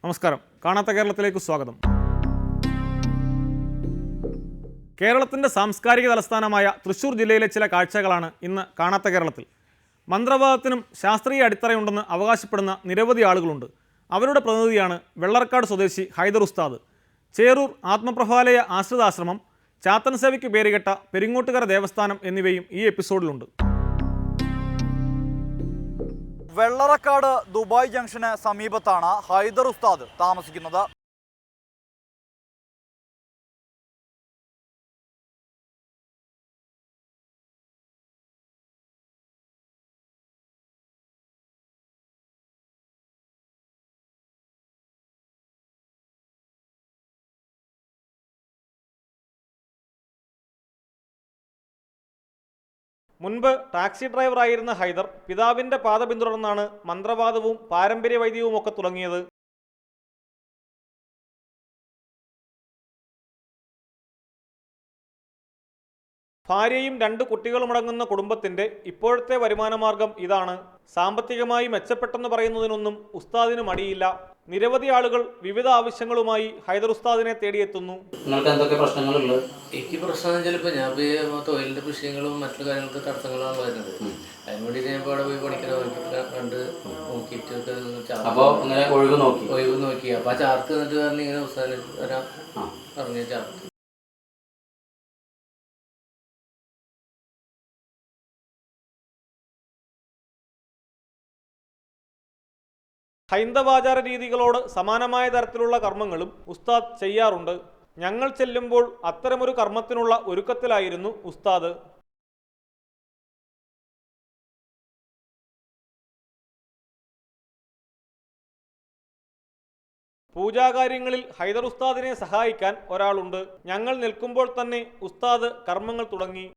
നമസ്കാരം. കാണാത്ത കേരളത്തിലേക്ക് സ്വാഗതം. കേരളത്തിൻ്റെ സാംസ്കാരിക തലസ്ഥാനമായ തൃശ്ശൂർ ജില്ലയിലെ ചില കാഴ്ചകളാണ് ഇന്ന് കാണാത്ത കേരളത്തിൽ. മന്ത്രവാദത്തിനും ശാസ്ത്രീയ അടിത്തറയുണ്ടെന്ന് അവകാശപ്പെടുന്ന നിരവധി ആളുകളുണ്ട്. അവരുടെ പ്രതിനിധിയാണ് വെള്ളർക്കാട് സ്വദേശി ഹൈദർ ഉസ്താദ്. ചേറൂർ ആത്മപ്രഭാലയ ആശ്രിതാശ്രമം, ചാത്തൻ സേവയ്ക്ക് പേരുകെട്ട പെരിങ്ങോട്ടുകര ദേവസ്ഥാനം എന്നിവയും ഈ എപ്പിസോഡിലുണ്ട്. വെള്ളറക്കാട് ദുബായ് ജംഗ്ഷന് സമീപത്താണ് ഹൈദർ ഉസ്താദ് താമസിക്കുന്നത്. മുൻപ് ടാക്സി ഡ്രൈവറായിരുന്ന ഹൈദർ പിതാവിൻ്റെ പാത പിന്തുടർന്നാണ് മന്ത്രവാദവും പാരമ്പര്യ വൈദ്യവുമൊക്കെ തുടങ്ങിയത്. ഭാര്യയും 2 കുട്ടികളുമടങ്ങുന്ന കുടുംബത്തിൻ്റെ ഇപ്പോഴത്തെ വരുമാനമാർഗം ഇതാണ്. സാമ്പത്തികമായി മെച്ചപ്പെട്ടെന്ന് പറയുന്നതിനൊന്നും ഉസ്താദിന് മടിയില്ല. നിരവധി ആളുകൾ വിവിധ ആവശ്യങ്ങളുമായി ഹൈദർ ഉസ്താദിനെ തേടിയെത്തുന്നു. നിങ്ങൾക്ക് എന്തൊക്കെ പ്രശ്നങ്ങളുള്ളത്? എനിക്ക് പ്രശ്നം എന്ന് വെച്ചാൽ ഇപ്പോൾ ഞാൻ തൊഴിലിൻ്റെ വിഷയങ്ങളും മറ്റു കാര്യങ്ങൾക്ക് തടസ്സങ്ങളാണ് വരുന്നത്. അതിന് വേണ്ടി ഞാൻ ഇപ്പോൾ അവിടെ പോയി പണിക്കരെ കണ്ട് നോക്കിയിട്ട് അപ്പോൾ ഇങ്ങനെ ഒഴിവ് നോക്കി അപ്പോൾ ആ ചാർത്ത് എന്നിട്ട് പറഞ്ഞ് ഇങ്ങനെ ഉസ്താദിന് വരാൻ പറഞ്ഞ ചാർത്ത്. ഹൈന്ദവാചാര രീതികളോട് സമാനമായ തരത്തിലുള്ള കർമ്മങ്ങളും ഉസ്താദ് ചെയ്യാറുണ്ട്. ഞങ്ങൾ ചെല്ലുമ്പോൾ അത്തരമൊരു കർമ്മത്തിനുള്ള ഒരുക്കത്തിലായിരുന്നു ഉസ്താദ്. പൂജാകാര്യങ്ങളിൽ ഹൈദർ ഉസ്താദിനെ സഹായിക്കാൻ ഒരാളുണ്ട്. ഞങ്ങൾ നിൽക്കുമ്പോൾ തന്നെ ഉസ്താദ് കർമ്മങ്ങൾ തുടങ്ങി.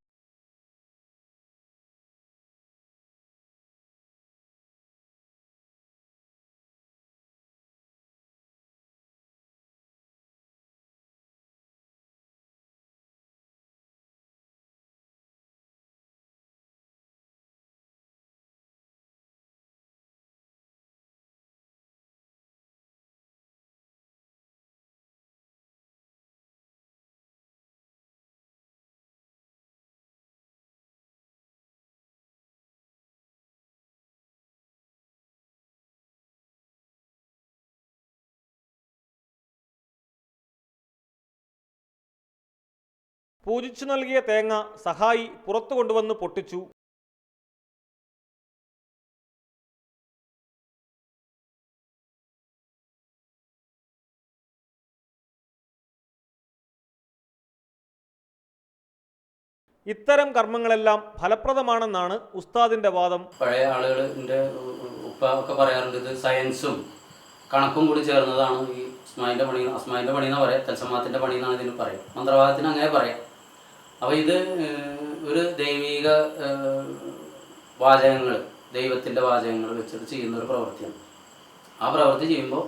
പൂജിച്ചു നൽകിയ തേങ്ങ സഹായി പുറത്തു കൊണ്ടുവന്ന് പൊട്ടിച്ചു. ഇത്തരം കർമ്മങ്ങളെല്ലാം ഫലപ്രദമാണെന്നാണ് ഉസ്താദിന്റെ വാദം. പഴയ ആളുകളുടെ ഉപ്പ ഒക്കെ പറയാറുണ്ട്, ഇത് സയൻസും കണക്കും കൂടി ചേർന്നതാണ് ഈ അസ്മായിൻ്റെ പണി എന്ന് പറയാം, തത്സമാത്തിൻ്റെ പണി എന്നാണ് ഇതിന് പറയാം. മന്ത്രവാദത്തിന് അങ്ങനെ പറയാം. അപ്പോൾ ഇത് ഒരു ദൈവിക വാചകങ്ങൾ, ദൈവത്തിൻ്റെ വാചകങ്ങൾ വെച്ചിട്ട് ചെയ്യുന്ന ഒരു പ്രവൃത്തിയാണ്. ആ പ്രവൃത്തി ചെയ്യുമ്പോൾ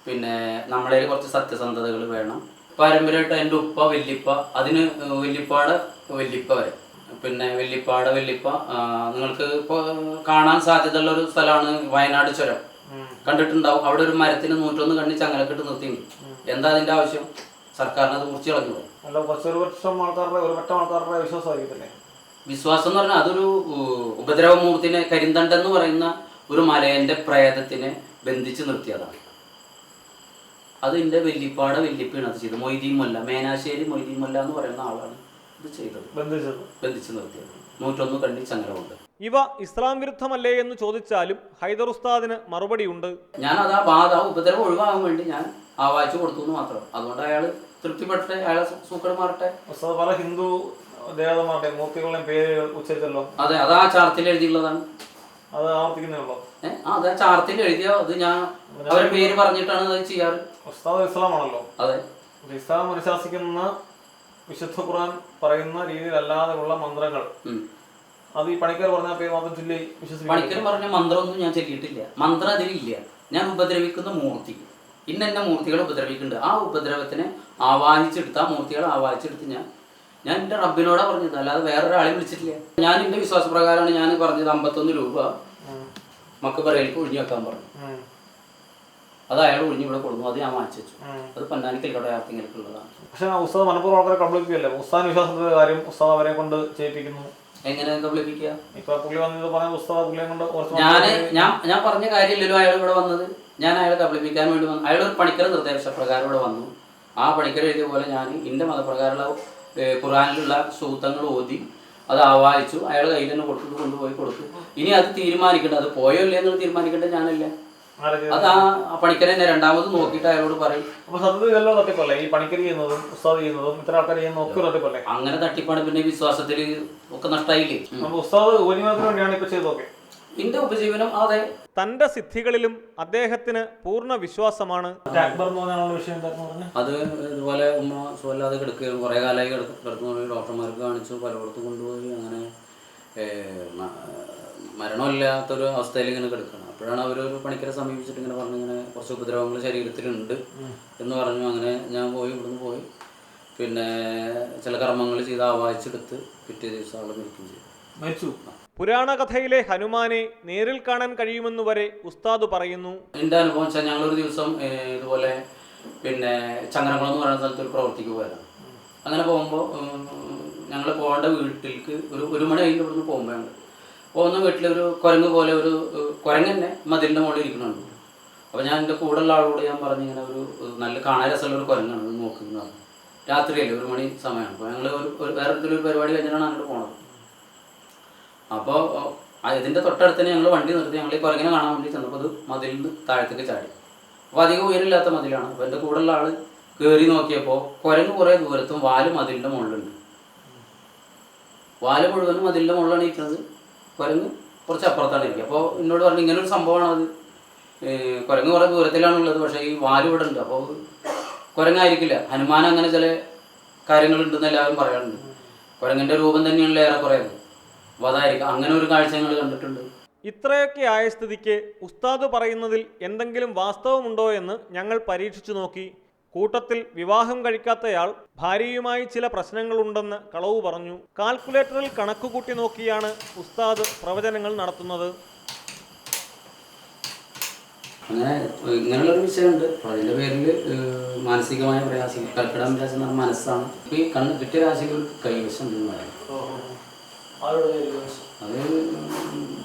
പിന്നെ നമ്മളെ കുറച്ച് സത്യസന്ധതകൾ വേണം. പാരമ്പര്യമായിട്ട് എൻ്റെ ഉപ്പ വല്യപ്പ, അതിന് വല്യപ്പ വരെ, പിന്നെ വല്യപ്പ നിങ്ങൾക്ക് ഇപ്പോൾ കാണാൻ സാധ്യതയുള്ള ഒരു സ്ഥലമാണ് വയനാട് ചുരം. കണ്ടിട്ടുണ്ടാവും. അവിടെ ഒരു മരത്തിന് 101 കണ്ണി ചങ്ങലക്കിട്ട് നിർത്തിയിട്ടുണ്ട്. എന്താ അതിൻ്റെ ആവശ്യം? സർക്കാരിന് അത് മുറിച്ച് കളഞ്ഞു. വിശ്വാസം എന്ന് പറഞ്ഞാൽ അതൊരു ഉപദ്രവമൂർത്തിനെ, കരിന്തണ്ടെന്ന് പറയുന്ന ഒരു മലയൻ്റെ പ്രേതത്തിനെ ബന്ധിച്ച് നിർത്തിയതാണ്. അതിൻ്റെ വല്യപ്പയാണ് അത് ചെയ്തത്. മൊയ്തീൻ മേനാശ്ശേരി മൊയ്തീൻ എന്ന് പറയുന്ന ആളാണ് ഇത് ചെയ്തത്, ബന്ധിച്ച് നിർത്തിയത്. 101 കണ്ണി ചങ്ങല കൊണ്ട്. ഇവ ഇസ്ലാം വിരുദ്ധമല്ലേ എന്ന് ചോദിച്ചാലും ഹൈദർ ഉസ്താദിന് മറുപടിയുണ്ട്. ഞാൻ ആ ഉപദ്രവം ഒഴിവാകാൻ വേണ്ടി ഞാൻ ആവാഹിച്ചു കൊടുത്തു എന്ന് മാത്രം. അതുകൊണ്ട് അയാൾ തൃപ്തിപ്പെട്ടെ, അയാളെ സൂക്കട് മാറട്ടെ. പല ഹിന്ദു ദേവതമാരുടെ മൂർത്തികളുടെ പേര് ഉച്ചരിച്ചല്ലോ. അതെ, അത് ആ ചാർത്തിൽ എഴുതിയുള്ളതാണ്. അത് ആവർത്തിക്കുന്നേ. അത് ആ ചാർത്തിൽ എഴുതിയ അത് ഞാൻ അവരെ പേര് പറഞ്ഞിട്ടാണ് അത് ചെയ്യാറ്. ഉസ്താദ് ഇസ്ലാമാണല്ലോ. അതെ, ഇസ്ലാം അനുശാസിക്കുന്ന വിശുദ്ധ ഖുർആൻ പറയുന്ന രീതിയിലല്ലാതെയുള്ള മന്ത്രങ്ങൾ അത് ഈ പണിക്കർ പറഞ്ഞ പേര് മാത്രം ചൊല്ലി വിശ്വസിക്കും. പണിക്കർ പറഞ്ഞ മന്ത്രമൊന്നും ഞാൻ ചൊല്ലിയിട്ടില്ല. മന്ത്രം അതിലില്ല. ഞാൻ ഉപദ്രവിക്കുന്ന മൂർത്തി, ഇന്ന മൂർത്തികളെ ഉപദ്രവിക്കുന്നുണ്ട്. ആ ഉപദ്രവത്തിനെ ആവാഹിച്ചെടുത്ത്, ആ മൂർത്തികളെ ആവാഹിച്ചെടുത്ത് ഞാൻ എൻ്റെ റബ്ബിനോടാ പറഞ്ഞത്, അല്ലാതെ വേറൊരാളെ വിളിച്ചിട്ടില്ല. ഞാൻ എൻ്റെ വിശ്വാസപ്രകാരമാണ് ഞാൻ പറഞ്ഞത്. 51 രൂപ മക്കബറയിലേക്ക് ഒഴിഞ്ഞു വെക്കാൻ പറഞ്ഞു. അത് അയാൾ ഒഴിഞ്ഞ് ഇവിടെ കൊടുന്നു. അത് ഞാൻ വാങ്ങിച്ചു വെച്ചു. അത് പൊന്നാനിക്കൽക്കോട്ടെ ആർക്കെങ്കിലുള്ളതാണ്. പക്ഷേ ഉസ്താദ് മനഃപൂർവ്വം ആൾക്കാരെ കബളിപ്പിക്കല്ലേ? ഉസ്താദിന് വിശ്വാസത്തിന്റെ കാര്യം ഉസ്താദ് അവരെ കൊണ്ട് ചെയ്യിപ്പിക്കുന്നു. എങ്ങനെ കബളിപ്പിക്കുക? ഇപ്പൊ പുള്ളി വന്നത് പറഞ്ഞ ഉസ്താദ് പുള്ളിയെ കൊണ്ട് ഞാൻ പറഞ്ഞ കാര്യമില്ലല്ലോ അയാൾ ഇവിടെ വന്നത്. ഞാൻ അയാളെ കബളിപ്പിക്കാൻ വേണ്ടി വന്നു. അയാൾ ഒരു പണിക്കർ നിർദ്ദേശപ്രകാരം ഇവിടെ വന്നു. ആ പണിക്കർ എഴുതിയ പോലെ ഞാൻ എൻ്റെ മതപ്രകാരമുള്ള ഖുർആനിലുള്ള സൂക്തങ്ങൾ ഓതി അത് ആവാഹിച്ചു. അയാൾ കയ്യിൽ തന്നെ കൊണ്ടുപോയി കൊടുത്തു. ഇനി അത് തീരുമാനിക്കേണ്ടത് അത് പോയോ ഇല്ലേ എന്നുള്ളത് തീരുമാനിക്കേണ്ടത് ഞാനല്ല. അത് ആ പണിക്കരെ തന്നെ രണ്ടാമത് നോക്കിയിട്ട് അയാളോട് പറയും. അപ്പൊ സത്യത്തിൽ ഇതെല്ലാം തട്ടിപ്പല്ലേ? ഈ പണിക്കർ ചെയ്യുന്നതും ഉസ്താദ് ചെയ്യുന്നതും ഇത്ര ആൾക്കാർ ചെയ്യുന്നതും ഒക്കെ തട്ടിപ്പല്ലേ? അങ്ങനെ തട്ടിപ്പാണ്. പിന്നെ വിശ്വാസത്തിൽ ഒക്കെ നഷ്ടമായില്ലേ? ഉസ്താദ് ഉപജീവനത്തിന് വേണ്ടിയാണ് ഇപ്പൊ ചെയ്തതൊക്കെ. എന്റെ ഉപജീവനം അതെ. തന്റെ സിദ്ധികളിലും അദ്ദേഹത്തിന് പൂർണ്ണ വിശ്വാസമാണ്. അത് ഇതുപോലെ ഉമ്മ സുഖമില്ലാതെ കിടക്കുകയും കുറേ കാലമായി കിടന്നു. ഡോക്ടർമാർക്ക് കാണിച്ചു, പലയിടത്തും കൊണ്ടുപോയി. അങ്ങനെ മരണമില്ലാത്തൊരു അവസ്ഥയിൽ ഇങ്ങനെ കിടക്കണം. അപ്പോഴാണ് അവരൊരു പണിക്കരെ സമീപിച്ചിട്ട് ഇങ്ങനെ പറഞ്ഞു, ഇങ്ങനെ കുറച്ച് ഉപദ്രവങ്ങൾ ശരീരത്തിലുണ്ട് എന്ന് പറഞ്ഞു. അങ്ങനെ ഞാൻ ഇവിടുന്ന് പോയി പിന്നെ ചില കർമ്മങ്ങൾ ചെയ്ത് ആവാഹിച്ചെടുത്ത് പിറ്റേ ദിവസം ആൾ മരിച്ചു. പുരാണ കഥയിലെ ഹനുമാനെ നേരിൽ കാണാൻ കഴിയുമെന്ന് വരെ ഉസ്താദ് പറയുന്നു. എൻ്റെ അനുഭവം വെച്ചാൽ ഞങ്ങളൊരു ദിവസം ഇതുപോലെ പിന്നെ ചങ്ങരംകുളം എന്ന് പറയുന്ന സ്ഥലത്ത് ഒരു പ്രവർത്തിക്ക് പോയതാണ്. അങ്ങനെ പോകുമ്പോൾ ഞങ്ങൾ പോകേണ്ട വീട്ടിലേക്ക് ഒരു മണി കഴിഞ്ഞ് ഇവിടുന്ന് പോകുന്ന വീട്ടിലൊരു കുരങ്ങ് പോലെ ഒരു കുരങ്ങ് തന്നെ മതിലിൻ്റെ മുകളിൽ ഇരിക്കണുണ്ട്. അപ്പോൾ ഞാൻ എൻ്റെ കൂടെയുള്ള ആളോട് ഞാൻ പറഞ്ഞു, ഇങ്ങനെ ഒരു നല്ല കാണാൻ രസമുള്ള ഒരു കുരങ്ങാണ് നോക്കുന്നത്. രാത്രിയല്ലേ, 1 മണി സമയമാണ്. അപ്പോൾ ഞങ്ങൾ വേറെ എന്തെങ്കിലും പരിപാടി കഴിഞ്ഞിട്ടാണ് അങ്ങോട്ട് പോണത്. അപ്പോൾ ഇതിൻ്റെ തൊട്ടടുത്ത് തന്നെ ഞങ്ങൾ വണ്ടി നിർത്തി. ഞങ്ങൾ ഈ കുരങ്ങിനെ കാണാൻ വേണ്ടി ചെന്നപ്പോൾ അത് മതിലിൽ നിന്ന് താഴത്തേക്ക് ചാടി. അപ്പോൾ അധികം ഉയരമില്ലാത്ത മതിലാണ്. അപ്പോൾ എൻ്റെ കൂടെയുള്ള ആൾ കയറി നോക്കിയപ്പോൾ കുരങ്ങ് കുറേ ദൂരത്തും വാല് മതിലിൻ്റെ മുകളിലുണ്ട്. വാല് മുഴുവനും മതിലിൻ്റെ മുകളിലാണ് ഇരിക്കുന്നത്. കുരങ്ങ് കുറച്ച് അപ്പുറത്താണ് ഇരിക്കുക. അപ്പോൾ എന്നോട് പറഞ്ഞു, ഇങ്ങനൊരു സംഭവമാണ് അത്. കുരങ്ങ് കുറേ ദൂരത്തിലാണുള്ളത്, പക്ഷേ ഈ വാല് ഇവിടെ ഉണ്ട്. അപ്പോൾ കുരങ്ങായിരിക്കില്ല, ഹനുമാൻ അങ്ങനെ ചില കാര്യങ്ങളുണ്ടെന്ന് എല്ലാവരും പറയാറുണ്ട്. കുരങ്ങിൻ്റെ രൂപം തന്നെയാണല്ലോ ഏറെക്കുറെ. അതായിരിക്കും അങ്ങനെ ഒരു കാഴ്ച ഞങ്ങൾ കണ്ടിട്ടുണ്ട്. ഇത്രയൊക്കെ ആയ സ്ഥിതിക്ക് ഉസ്താദ് പറയുന്നതിൽ എന്തെങ്കിലും വാസ്തവമുണ്ടോ എന്ന് ഞങ്ങൾ പരീക്ഷിച്ചു നോക്കി. കൂട്ടത്തിൽ വിവാഹം കഴിക്കാത്തയാൾ ഭാര്യയുമായി ചില പ്രശ്നങ്ങളുണ്ടെന്ന് കളവ് പറഞ്ഞു. കാൽക്കുലേറ്ററിൽ കണക്കുകൂട്ടി നോക്കിയാണ് ഉസ്താദ് പ്രവചനങ്ങൾ നടത്തുന്നത്. അങ്ങനെ ഇങ്ങനെയുള്ളൊരു വിഷയമുണ്ട്. അപ്പോൾ അതിൻ്റെ പേരിൽ മാനസികമായ പ്രയാസം, കർക്കിടകം രാശി എന്ന് പറഞ്ഞ മനസ്സാണ്. ഈ കണ്ണ് കിട്ടിയ രാശികൾ കൈവശം ഉണ്ടെന്ന് പറയാം. അത്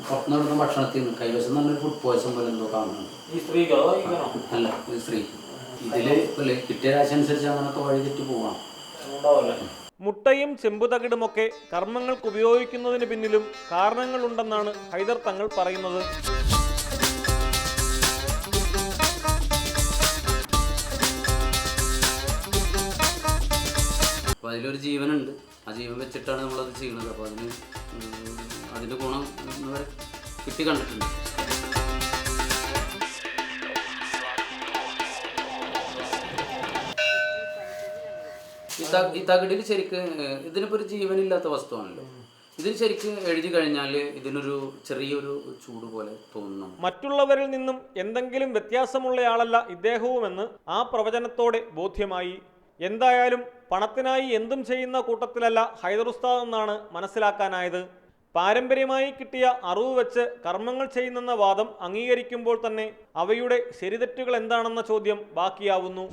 പുറത്തുനിന്ന് ഭക്ഷണത്തിൽ നിന്ന് കൈവശം എന്ന് പറഞ്ഞൊരു ഫുഡ് പോയ്സൺ പോലെ എന്തോ കാണുന്നുണ്ട്. അല്ല, ഈ സ്ത്രീ ഇതിൽ കിട്ടിയ രാശി അനുസരിച്ച് അങ്ങനൊക്കെ വഴി തെറ്റി പോവാം. മുട്ടയും ചെമ്പുതകിടുമൊക്കെ കർമ്മങ്ങൾക്ക് ഉപയോഗിക്കുന്നതിന് പിന്നിലും കാരണങ്ങളുണ്ടെന്നാണ് ഹൈദർ തങ്ങൾ പറയുന്നത്. അപ്പോൾ അതിലൊരു ജീവനുണ്ട്. ആ ജീവൻ വെച്ചിട്ടാണ് നമ്മളത് ചെയ്യുന്നത്. അപ്പോൾ അതിൻ്റെ ഗുണം കിട്ടി കണ്ടിട്ടുണ്ട്. ഈ തകിടിൽ ശരിക്ക് ഇതിനിപ്പോൾ ഒരു ജീവനില്ലാത്ത വസ്തുവാണല്ലോ. ഇതിന് ശരിക്കും എഴുതി കഴിഞ്ഞാൽ ഇതിനൊരു ചെറിയൊരു ചൂട് പോലെ തോന്നുന്നു. മറ്റുള്ളവരിൽ നിന്നും എന്തെങ്കിലും വ്യത്യാസമുള്ളയാളല്ല ഇദ്ദേഹവുമെന്ന് ആ പ്രവചനത്തോടെ ബോധ്യമായി. എന്തായാലും പണത്തിനായി എന്തും ചെയ്യുന്ന കൂട്ടത്തിലല്ല ഹൈദർ ഉസ്താദ് എന്നാണ് മനസ്സിലാക്കാനായത്. പാരമ്പര്യമായി കിട്ടിയ അറിവ് വെച്ച് കർമ്മങ്ങൾ ചെയ്യുന്നെന്ന വാദം അംഗീകരിക്കുമ്പോൾ തന്നെ അവയുടെ ശരിതെറ്റുകൾ എന്താണെന്ന ചോദ്യം ബാക്കിയാവുന്നു.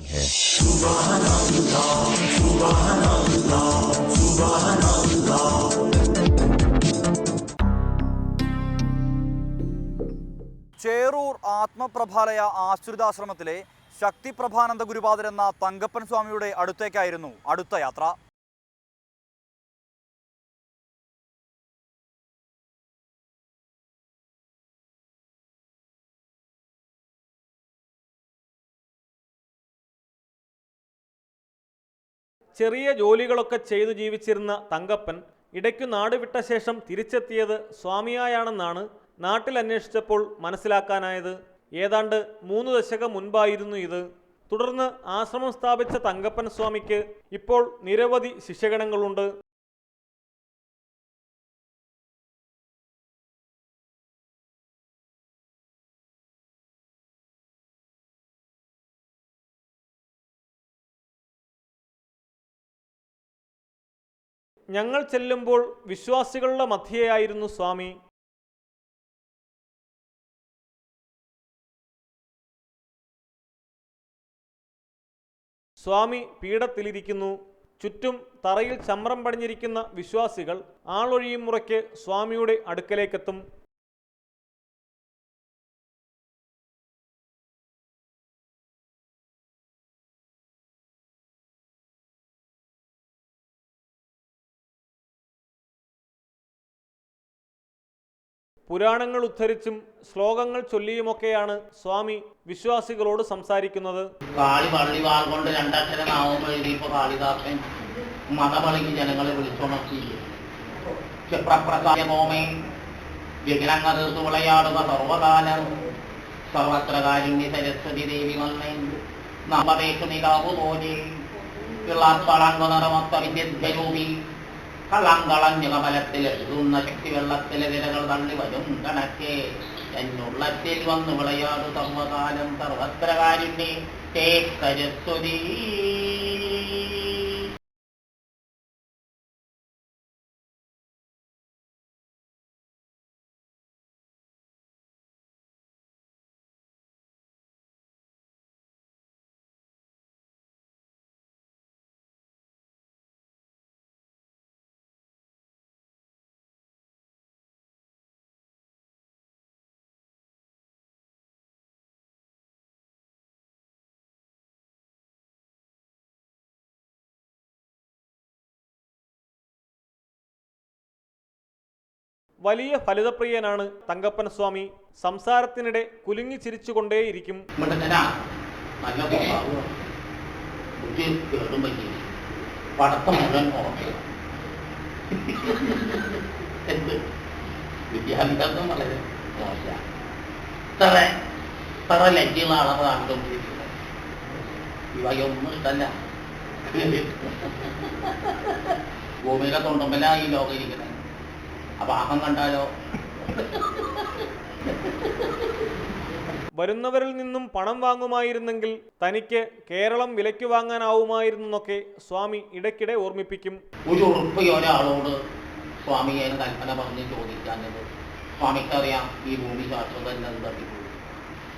ചേറൂർ ആത്മപ്രഭാലയ ആശ്രിതാശ്രമത്തിലെ ശക്തിപ്രഭാനന്ദ ഗുരുപാദർ എന്ന തങ്കപ്പൻ സ്വാമിയുടെ അടുത്തേക്കായിരുന്നു അടുത്ത യാത്ര. ചെറിയ ജോലികളൊക്കെ ചെയ്തു ജീവിച്ചിരുന്ന തങ്കപ്പൻ ഇടയ്ക്കു നാട് വിട്ട ശേഷം തിരിച്ചെത്തിയത് സ്വാമിയായാണെന്നാണ് നാട്ടിൽ അന്വേഷിച്ചപ്പോൾ മനസ്സിലാക്കാനായത്. ഏതാണ്ട് 3 ദശകം മുൻപായിരുന്നു ഇത്. തുടർന്ന് ആശ്രമം സ്ഥാപിച്ച തങ്കപ്പൻ സ്വാമിക്ക് ഇപ്പോൾ നിരവധി ശിഷ്യഗണങ്ങളുണ്ട്. ഞങ്ങൾ ചെല്ലുമ്പോൾ വിശ്വാസികളുടെ മധ്യയായിരുന്നു സ്വാമി. സ്വാമി പീഠത്തിലിരിക്കുന്നു. ചുറ്റും തറയിൽ ചമ്രം പടിഞ്ഞിരിക്കുന്ന വിശ്വാസികൾ ആളൊഴിയും മുറയ്ക്ക് സ്വാമിയുടെ അടുക്കലേക്കെത്തും. പുരാണങ്ങൾ ഉദ്ധരിച്ചും ശ്ലോകങ്ങൾ ചൊല്ലിയുമൊക്കെയാണ് സ്വാമി വിശ്വാസികളോട് സംസാരിക്കുന്നത്. കാളി പള്ളി വാൾ കൊണ്ട് രണ്ടക്ഷരം നാമം എഴുതിയപ്പോൾ കാളിദാസൻ മതപളിക്ക് ജനങ്ങളെ വിളിച്ചുണർത്തി. ക്ഷപ്രപ്രസാദമോമേ വിഗ്രഹങ്ങൾ തീർത്തു വിളയാടുക സർവകാലം സർവത്ര കാരുണ്യ സരസ്വതി ദേവി വന്നേ നമ്പതേക്കു നിലാവു തോന്നി പിള്ളാർത്തളങ്ങു നിറമൊത്ത വിദ്യരൂപി കളങ്കളഞ്ഞ കമലത്തിൽ എഴുതുന്ന ശക്തി വെള്ളത്തിലെ വിരകൾ തള്ളി വരും കണക്കെ എന്നുള്ളത്തിൽ വന്നു വിളയാടു സർവകാലം സർവത്ര കാരുണ്യേ തേ സരസ്വതി. വലിയ ഫലിതപ്രിയനാണ് തങ്കപ്പൻ സ്വാമി. സംസാരത്തിനിടെ കുലുങ്ങി ചിരിച്ചുകൊണ്ടേയിരിക്കും. വിദ്യാഭ്യാസം വളരെ മോശം. ഇത്ര ലജ്ജയുള്ള ആളെ കാണിക്കൊണ്ടിരിക്കുന്നത് ഇവയൊന്നും ഇഷ്ടല്ല. ഭൂമിയിലെ തൊണ്ടുമ്പല ഈ ലോകം ഇരിക്കുന്നത്. അപ്പൊ ആഹം കണ്ടാലോ. വരുന്നവരിൽ നിന്നും പണം വാങ്ങുമായിരുന്നെങ്കിൽ തനിക്ക് കേരളം വിലയ്ക്ക് വാങ്ങാനാവുമായിരുന്നൊക്കെ സ്വാമി ഇടയ്ക്കിടെ ഓർമ്മിപ്പിക്കും. ഒരു ഉറപ്പ് ഒരാളോട് സ്വാമിയെ കൽപ്പന പറഞ്ഞ് ചോദിക്കാഞ്ഞത്. സ്വാമിക്കറിയാം ഈ ഭൂമി ശാസ്ത്രം തന്നെ തട്ടിപ്പോയി.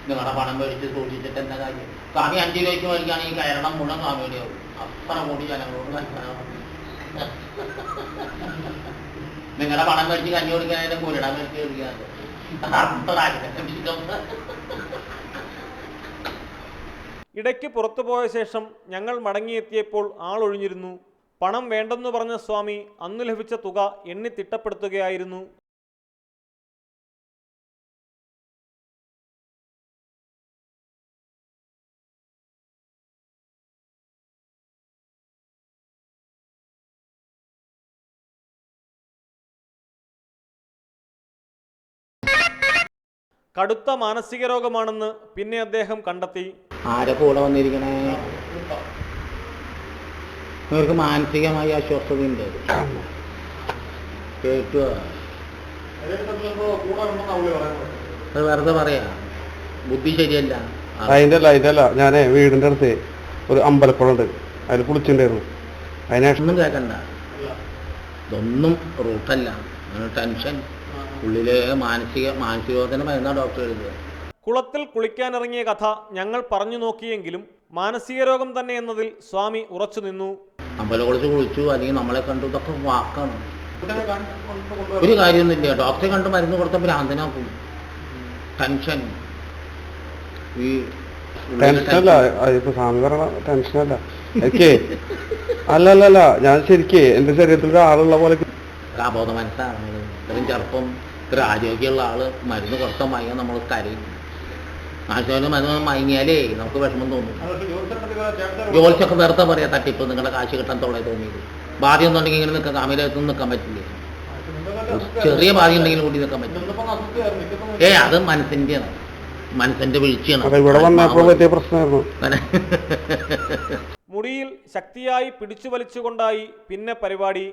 നിങ്ങളുടെ പണം മേടിച്ച് സൂക്ഷിച്ചിട്ട് എന്താ കാര്യം? സ്വാമി 5 രൂപയ്ക്ക് മേടിക്കുകയാണെങ്കിൽ കേരളം മുഴുവൻ സ്വാമിയുടെ ആവും. അത്ര കൂടി ജനങ്ങളോട് കൽപ്പന പറഞ്ഞു. നിങ്ങളുടെ പണം മേടിച്ച് കഞ്ഞി കൊടുക്കാനായിട്ട് പുരട മേടിച്ച് കൊടുക്കാതെ ഇടയ്ക്ക് പുറത്തുപോയ ശേഷം ഞങ്ങൾ മടങ്ങിയെത്തിയപ്പോൾ ആളൊഴിഞ്ഞിരുന്നു. പണം വേണ്ടെന്നു പറഞ്ഞ സ്വാമി അന്നു ലഭിച്ച തുക എണ്ണി തിട്ടപ്പെടുത്തുകയായിരുന്നു. കടുത്ത മാനസിക രോഗമാണെന്ന് പിന്നെ അദ്ദേഹം കണ്ടെത്തി. ആരെ കൂടെ വന്നിരിക്കണേ? നിങ്ങൾക്ക് മാനസികമായി അസ്വസ്ഥതയുണ്ട്. കേട്ടു അത് വെറുതെ പറയാ. ബുദ്ധി ശരിയല്ല. അതിന്റെ അല്ല ഞാനേ വീടിന്റെ അടുത്ത് ഒരു അമ്പലക്കുളമുണ്ട്, അതിൽ കുളിച്ചിട്ടുണ്ടായിരുന്നു. ഒന്നും കേൾക്കണ്ട. ഇതൊന്നും റൂട്ടല്ല. ടെൻഷൻ ഉള്ളിലെ മാനസികരോധന മരുന്നാ ഡോക്ടർ എഴുതുക. കുളത്തിൽ കുളിക്കാനിറങ്ങിയ കഥ ഞങ്ങൾ പറഞ്ഞു നോക്കിയെങ്കിലും മാനസിക രോഗം തന്നെ എന്നതിൽ സ്വാമി ഉറച്ചു നിന്നു. അമ്പലക്കുളത്ത് കുളിച്ചു അല്ലെങ്കിൽ നമ്മളെ കണ്ടു, ഇതൊക്കെ വാക്കാണ്. ഒരു കാര്യമൊന്നുമില്ല. ഡോക്ടറെ കണ്ട് മരുന്ന് കൊടുത്ത ഭ്രാന്തനാക്കും. ടെൻഷൻ ഈ ടെൻഷനല്ല, ഇപ്പൊ സ്വാമി പറയണ ടെൻഷനല്ല എനിക്ക്. അല്ലല്ല, ഞാൻ ശരിക്കും എന്റെ ശരീരത്തിൽ ഒരാളുള്ള പോലെ അബോധ മനസ്സാണ്. ഇത്രയും ചെറുപ്പം ഇത്ര ആരോഗ്യമുള്ള ആള് മരുന്ന് കൊടുത്ത മയങ്ങാൻ നമ്മൾ കരയും. ആശുപത്രി മരുന്ന് മയങ്ങിയാലേ നമുക്ക് വിഷമം തോന്നും. ജോലിച്ചൊക്കെ വെറുതെ പറയാ തട്ടിപ്പ്, നിങ്ങളുടെ കാശ് കിട്ടാൻ തൊള്ളേ തോന്നിയത്. ബാധ്യം ഒന്നുണ്ടെങ്കിൽ ഇങ്ങനെ നിൽക്കാൻ കാമിലത്തൊന്നും നിൽക്കാൻ പറ്റില്ല. ചെറിയ ബാധ്യം ഉണ്ടെങ്കിലും കൂടി നിൽക്കാൻ പറ്റില്ല. അത് മനസ്സിന്റെയാണ്, മനസ്സിന്റെ വീഴ്ചയാണ്. ഇവിടെ വന്നപ്പോൾ പറ്റിയ പ്രശ്നമായിരുന്നു. മുടിയിൽ ശക്തിയായി പിടിച്ചു വലിച്ചുകൊണ്ടായി പിന്നെ പരിപാടി.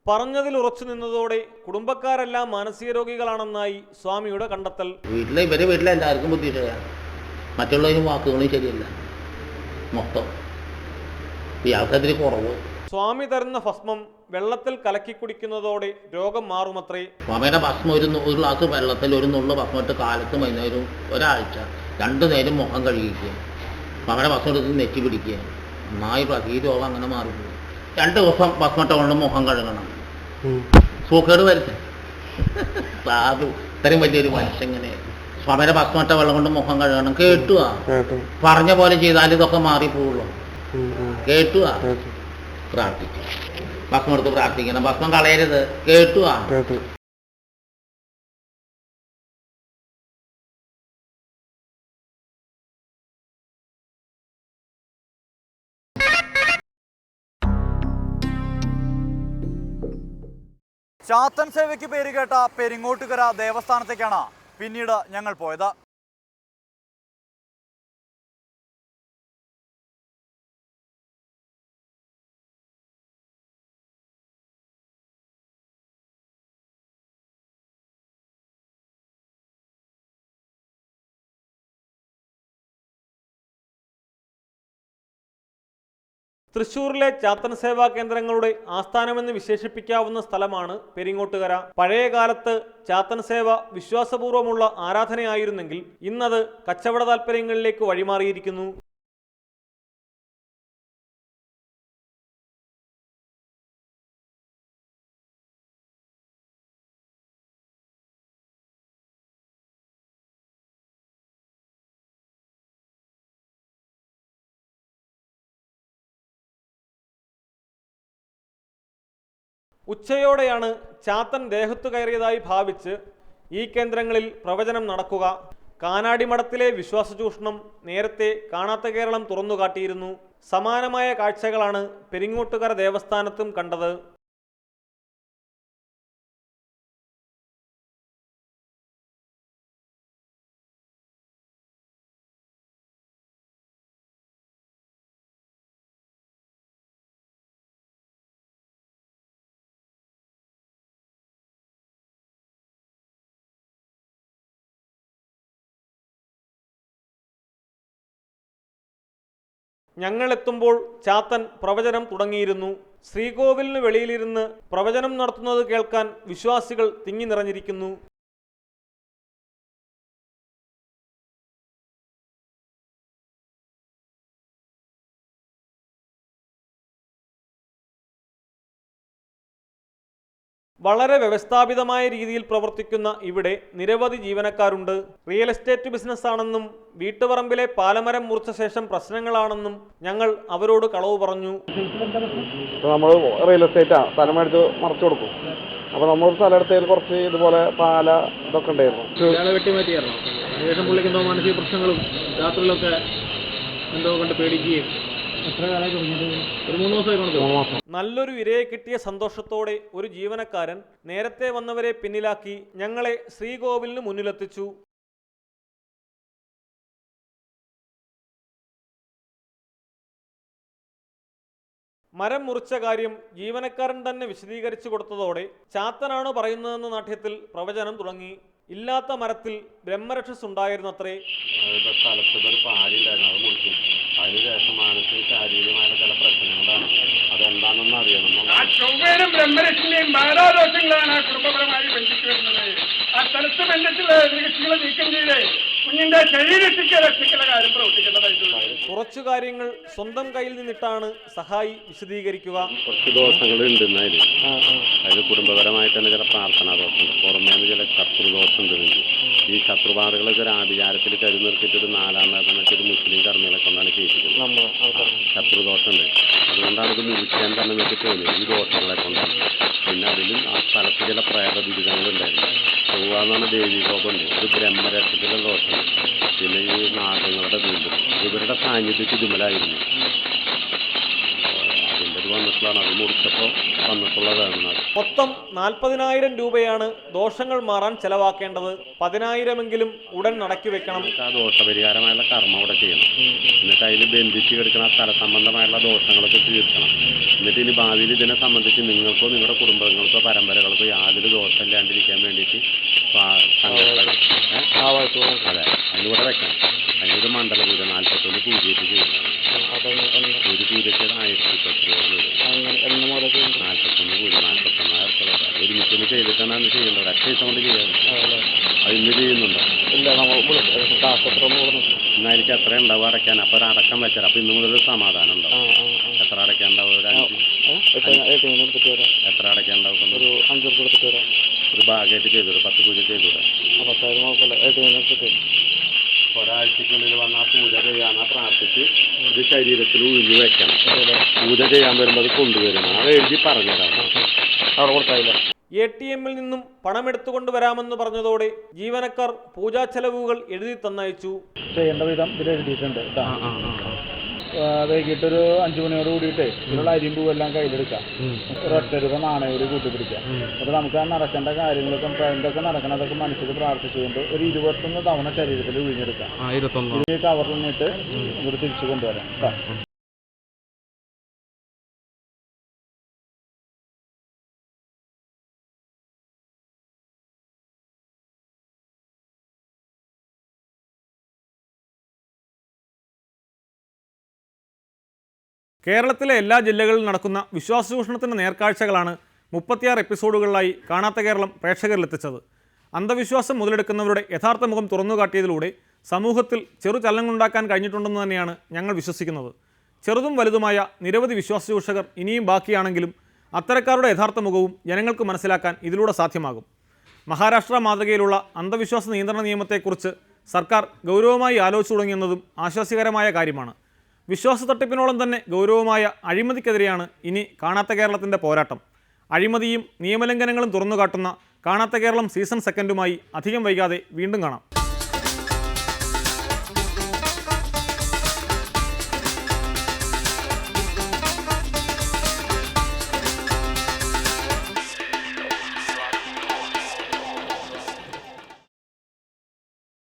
പറഞ്ഞതിൽ ഉറച്ചു നിന്നതോടെ കുടുംബക്കാരെല്ലാം മാനസിക രോഗികളാണെന്നായി സ്വാമിയുടെ കണ്ടെത്തൽ. ഇവരെ വീട്ടിലെ എല്ലാവർക്കും ബുദ്ധിമുട്ടാണ്. മറ്റുള്ളവരും വാക്കുകളും ശരിയല്ല. മൊത്തം ഇയാൾക്കതിന് കുറവ്. സ്വാമി തരുന്ന ഭസ്മം വെള്ളത്തിൽ കലക്കി കുടിക്കുന്നതോടെ രോഗം മാറുമത്രേ. സ്വാമിയുടെ ഭസ്മം ഒരു ഗ്ലാസ് വെള്ളത്തിൽ ഒരു നുള്ളു ഭസ്മം ഇട്ട് കാലത്ത് വൈകുന്നേരം ഒരാഴ്ച 2 നേരം മുഖം കഴുകിക്കുക. സ്വാമിയുടെ ഭസ്മം എടുത്ത് നെറ്റി പിടിക്കുക. നന്നായി ഈ രോഗം അങ്ങനെ മാറിപ്പോകും. 2 ദിവസം ഭസ്മട്ട കൊണ്ട് മുഖം കഴുകണം. സൂക്കേട് വരുത്തേ സാധു ഇത്രയും വലിയൊരു മനുഷ്യൻ ഇങ്ങനെ സ്വാമിയുടെ ഭസ്മട്ട വെള്ളം കൊണ്ട് മുഖം കഴുകണം. കേട്ടുവാ പറഞ്ഞ പോലെ ചെയ്താൽ ഇതൊക്കെ മാറിപ്പോവുള്ളൂ. കേട്ടുവാ പ്രാർത്ഥിക്കുക. ഭസ്മം എടുത്ത് പ്രാർത്ഥിക്കണം. ഭസ്മം കളയരുത്. കേട്ടുവാ. ചാത്തൻ സേവയ്ക്ക് പേരുകേട്ട പെരിങ്ങോട്ടുകര ദേവസ്ഥാനത്തേക്കാണ് പിന്നീട് ഞങ്ങൾ പോയത്. തൃശ്ശൂരിലെ ചാത്തൻ സേവാ കേന്ദ്രങ്ങളുടെ ആസ്ഥാനമെന്ന് വിശേഷിപ്പിക്കാവുന്ന സ്ഥലമാണ് പെരിങ്ങോട്ടുകര. പഴയ കാലത്ത് ചാത്തൻ സേവ വിശ്വാസപൂർവ്വമുള്ള ആരാധനയായിരുന്നെങ്കിൽ ഇന്നത് കച്ചവട താൽപ്പര്യങ്ങളിലേക്ക് വഴിമാറിയിരിക്കുന്നു. ഉച്ചയോടെയാണ് ചാത്തൻ ദേഹത്തു കയറിയതായി ഭാവിച്ച് ഈ കേന്ദ്രങ്ങളിൽ പ്രവചനം നടക്കുക. കാനാടി മഠത്തിലെ വിശ്വാസചൂഷണം നേരത്തെ കാണാത്ത കേരളം തുറന്നുകാട്ടിയിരുന്നു. സമാനമായ കാഴ്ചകളാണ് പെരിങ്ങോട്ടുകര ദേവസ്ഥാനത്തും കണ്ടത്. ഞങ്ങളെത്തുമ്പോൾ ചാത്തൻ പ്രവചനം തുടങ്ങിയിരുന്നു. ശ്രീകോവിലിന് വെളിയിലിരുന്ന് പ്രവചനം നടത്തുന്നത് കേൾക്കാൻ വിശ്വാസികൾ തിങ്ങി നിറഞ്ഞിരിക്കുന്നു. വളരെ വ്യവസ്ഥാപിതമായ രീതിയിൽ പ്രവർത്തിക്കുന്ന ഇവിടെ നിരവധി ജീവനക്കാരുണ്ട്. റിയൽ എസ്റ്റേറ്റ് ബിസിനസ്സാണെന്നും വീട്ടുപറമ്പിലെ പാലമരം മുറിച്ച ശേഷം പ്രശ്നങ്ങളാണെന്നും ഞങ്ങൾ അവരോട് കളവ് പറഞ്ഞു. നമ്മൾ റിയൽ എസ്റ്റേറ്റാ സ്ഥലം മേടിച്ച് മറച്ചു കൊടുക്കും. അപ്പോൾ നമ്മൾ സ്ഥലം എടുത്തതിൽ കുറച്ച് ഇതുപോലെ പാല ഇതൊക്കെ ഉണ്ടായിരുന്നു. വെട്ടിമാറ്റിയായിരുന്നു. ശേഷം പുള്ളിക്ക് എന്തോ മാനസിക പ്രശ്നങ്ങളും രാത്രിയിലൊക്കെ എന്തോ കൊണ്ട് പേടിക്കുകയും ഒരു 3 ദിവസമായി. നല്ലൊരു ഇരയെ കിട്ടിയ സന്തോഷത്തോടെ ഒരു ജീവനക്കാരൻ നേരത്തെ വന്നവരെ പിന്നിലാക്കി ഞങ്ങളെ ശ്രീകോവിലിന് മുന്നിലെത്തിച്ചു. മരം മുറിച്ച കാര്യം ജീവനക്കാരൻ തന്നെ വിശദീകരിച്ചു കൊടുത്തതോടെ ചാത്തനാണ് പറയുന്നതെന്ന നാട്യത്തിൽ പ്രവചനം തുടങ്ങി. ഇല്ലാത്ത മരത്തിൽ ബ്രഹ്മരക്ഷസ് ഉണ്ടായിരുന്നത്രേ. സ്ഥലത്തൊരു പാടിണ്ടായിരുന്നു, അത് മുറിച്ചു. അതിനുശേഷം മാനസിക ശാരീരികമായ ചില പ്രശ്നങ്ങളാണ്. അതെന്താണെന്ന് അറിയണം. ചൊവ്വയിലും ബ്രഹ്മരക്ഷനെയും ബാധാദോഷങ്ങളാണ് ആ കുടുംബപരമായി ബന്ധിച്ചു വരുന്നത്. ആ സ്ഥലത്ത് ബന്ധത്തിലുള്ള ദൃശ്യങ്ങൾ നീക്കം ചെയ്ത് കുഞ്ഞിന്റെ ശരീരത്തിക്ക് രക്ഷിക്കുന്ന കാര്യം പ്രവർത്തിക്കേണ്ടതായിട്ടുണ്ട്. കുറച്ചു കാര്യങ്ങൾ സ്വന്തം കയ്യിൽ നിന്നിട്ടാണ് സഹായി വിശദീകരിക്കുക. കുറച്ച് ദോഷങ്ങൾ ഉണ്ടെന്ന് അതിന് കുടുംബപരമായിട്ട് തന്നെ ചില പ്രാർത്ഥനാ ദോഷമുണ്ട്. പുറമേന്ന് ചില ശത്രുദോഷം ഉണ്ട്. ഈ ശത്രുപാതകളൊക്കെ ഒരു ആഭിചാരത്തിൽ കരുനിർത്തിയിട്ട് ഒരു 4-ാം നേരത്തെ ഒരു മുസ്ലിം കർമ്മികളെ കൊണ്ടാണ് ചെയ്യിപ്പിക്കുന്നത്. ശത്രുദോഷമുണ്ട്. അതുകൊണ്ടാണ് ഇത് മുറിക്കാൻ തന്നെ നമുക്ക് തോന്നിയത് ഈ ദോഷങ്ങളെ കൊണ്ടാണ്. പിന്നെ അതിലും ആ സ്ഥലത്ത് ചില പ്രേത ദുരിതങ്ങളുണ്ടായിരുന്നു. ചൊവ്വാന്നാണ് ദേവീകോപമുണ്ട്. ഒരു ബ്രഹ്മരക്ഷത്തിലെ ദോഷമുണ്ട്. പിന്നെ ഈ നാഗങ്ങളുടെ വീണ്ടും ഇവരുടെ സാന്നിധ്യത്തിൽ ഇതുമലായിരുന്നു. അതിൻ്റെ ഇത് വന്നിട്ടുള്ളതാണ്. അത് മുറിച്ചപ്പോൾ വന്നിട്ടുള്ളതാണ്. മൊത്തം 40,000 രൂപയാണ് ദോഷങ്ങൾ മാറാൻ ചെലവാക്കേണ്ടത്. 10,000 ഉടൻ നടക്കി വെക്കണം. ആ ദോഷപരിഹാരമായുള്ള കർമ്മം അവിടെ ചെയ്യണം. എന്നിട്ട് അതിൽ ബന്ധിച്ച് കിടക്കുന്ന സ്ഥല സംബന്ധമായുള്ള ദോഷങ്ങളൊക്കെ തീർക്കണം. എന്നിട്ട് ഇനി ഭാവിയിൽ ഇതിനെ സംബന്ധിച്ച് നിങ്ങൾക്കോ നിങ്ങളുടെ കുടുംബങ്ങൾക്കോ പരമ്പരകൾക്കോ യാതൊരു ദോഷമില്ലാണ്ടിരിക്കാൻ വേണ്ടിയിട്ട് അതെ അതിലൂടെ വെക്കണം. അതിനൊരു മണ്ഡല പൂജ 41 പൂജയിട്ട് ചെയ്യണം. ഒരു പൂജയ്ക്ക് 1010 രൂപ വരും. ഒരുമിച്ചൊന്ന് ചെയ്തിട്ടാണ് അന്ന് ചെയ്യേണ്ടത്. ഒരൊറ്റ ദിവസം കൊണ്ട് ചെയ്യാൻ അത് ഇന്ന് ചെയ്യുന്നുണ്ടോ? എന്നാൽ എനിക്ക് എത്ര ഉണ്ടാവും അടയ്ക്കാൻ? അപ്പോൾ ഒരു അടക്കം വെച്ചാൽ അപ്പോൾ ഇന്ന് മുതൽ സമാധാനം ഉണ്ടാവും. എത്ര അടയ്ക്കാണ്ടാവും? ഒരു 5 എത്ര അടയ്ക്കാണ്ടാവും? ഒരു 5 രൂപ എടുത്തിട്ട് വരാം. ഒരു ഭാഗമായിട്ട് ചെയ്തോളൂ, 10 പൂജ ചെയ്തോളൂ. ഒരാഴ്ചക്കുള്ളിൽ വന്ന് ആ പൂജ ചെയ്യാനാ പ്രാർത്ഥിച്ച് ഇത് ശരീരത്തിൽ ഉഴിഞ്ഞു വെക്കണം. പൂജ ചെയ്യാൻ വരുമ്പോൾ അത് കൊണ്ടുവരണം. അത് എഴുതി പറഞ്ഞതാണ്. അവിടെ കൊടുത്തായില്ല. ATM നിന്നും പണമെടുത്തുകൊണ്ട് വരാമെന്ന് പറഞ്ഞതോടെ ജീവനക്കാർ പൂജാ ചെലവുകൾ എഴുതി തന്നയച്ചു. ചെയ്യേണ്ട വിധം ഇതിൽ എഴുതിയിട്ടുണ്ട്. വൈകിട്ടൊരു 5 മണിയോട് കൂടിയിട്ട് ഇതിലുള്ള അരിയും പൂവെല്ലാം കയ്യിലെടുക്കാം. ഒരു 8 രൂപ നാണയം കൂട്ടിപ്പിടിക്കാം. അപ്പോൾ നമുക്ക് ആ നടക്കേണ്ട കാര്യങ്ങളൊക്കെ എന്തൊക്കെ നടക്കണതൊക്കെ മനസ്സിൽ പ്രാർത്ഥിച്ചുകൊണ്ട് ഒരു 21 തവണ ശരീരത്തിൽ ഒഴിഞ്ഞെടുക്കാം. ഈ കവറിൽ നിന്നിട്ട് ഇവിടെ തിരിച്ചു കൊണ്ടുവരാം. കേരളത്തിലെ എല്ലാ ജില്ലകളിലും നടക്കുന്ന വിശ്വാസചൂഷണത്തിൻ്റെ നേർക്കാഴ്ചകളാണ് 36 എപ്പിസോഡുകളിലായി കാണാത്ത കേരളം പ്രേക്ഷകരിലെത്തിച്ചത്. അന്ധവിശ്വാസം മുതലെടുക്കുന്നവരുടെ യഥാർത്ഥ മുഖം തുറന്നുകാട്ടിയതിലൂടെ സമൂഹത്തിൽ ചെറുചലനങ്ങളുണ്ടാക്കാൻ കഴിഞ്ഞിട്ടുണ്ടെന്ന് തന്നെയാണ് ഞങ്ങൾ വിശ്വസിക്കുന്നത്. ചെറുതും വലുതുമായ നിരവധി വിശ്വാസചൂഷകർ ഇനിയും ബാക്കിയാണെങ്കിലും അത്തരക്കാരുടെ യഥാർത്ഥ മുഖവും ജനങ്ങൾക്ക് മനസ്സിലാക്കാൻ ഇതിലൂടെ സാധ്യമാകും. മഹാരാഷ്ട്ര മാതൃകയിലുള്ള അന്ധവിശ്വാസ നിയന്ത്രണ നിയമത്തെക്കുറിച്ച് സർക്കാർ ഗൗരവമായി ആലോചിച്ചു തുടങ്ങിയെന്നതും ആശ്വാസ്യകരമായ കാര്യമാണ്. വിശ്വാസ തട്ടിപ്പിനോളം തന്നെ ഗൗരവമായ അഴിമതിക്കെതിരെയാണ് ഇനി കാണാത്ത കേരളത്തിൻ്റെ പോരാട്ടം. അഴിമതിയും നിയമലംഘനങ്ങളും തുറന്നുകാട്ടുന്ന കാണാത്ത കേരളം സീസൺ 2 അധികം വൈകാതെ വീണ്ടും കാണാം.